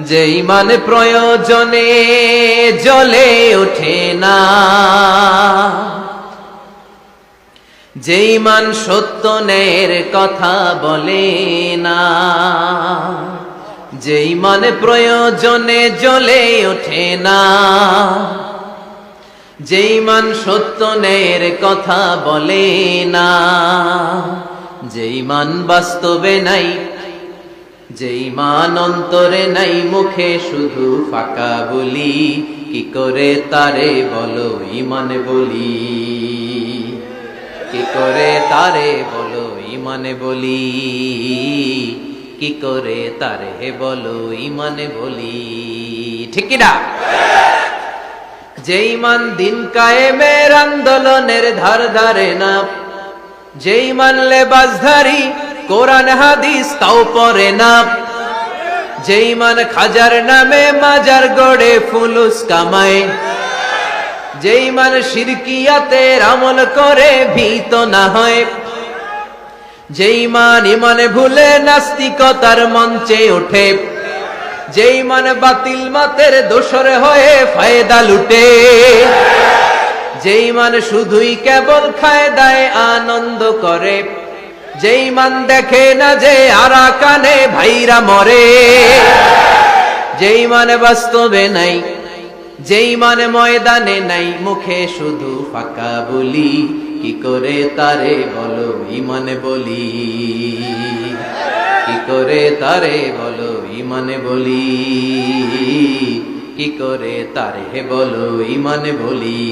যে ইমান প্রয়োজনে জ্বলে ওঠে না, যে ইমান সত্য ন্যায়ের কথা বলে না, যে ইমান প্রয়োজনে জ্বলে ওঠে না, যে ইমান সত্য ন্যায়ের কথা বলে না, যে ইমান বাস্তবে নাই, যে ইমান অন্তরে নাই, মুখে শুধু ফাঁকা বলি, কি করে তারে বলো ইমান বলি, কি করে তারে বলো ইমান বলি, কি করে তারে বলো ইমান বলি, ঠিক কি না? যে ইমান দিন কায়েমের আন্দোলনের ধার ধারে না, যে ইমান লেবাসধারী কোরআন হাদিস তাও পড়ে না, যে ইমান খাজার নামে মাজার গড়ে ফুলুস কামায়, যে ইমান শিরকিয়াতের আমল করে ভীত না হয়, যে ইমান ইমানে ভুলে নাস্তিকতার মঞ্চে ওঠে, যে ইমান বাতিল মতের দোসর হয়ে ফায়দা লুটে, যে ইমান শুধুই কেবল খায় দায় আনন্দ করে, যে ইমান দেখে না যে আরাকানে ভাইরা মরে, যে ইমান বাস্তবে নাই, যে ইমান ময়দানে নাই, মুখে শুধু ফাঁকা বলি, কি করে তারে বলো ইমান বলি, কি করে তারে বলো ইমান বলি, কি করে তারে বলো ইমান বলি।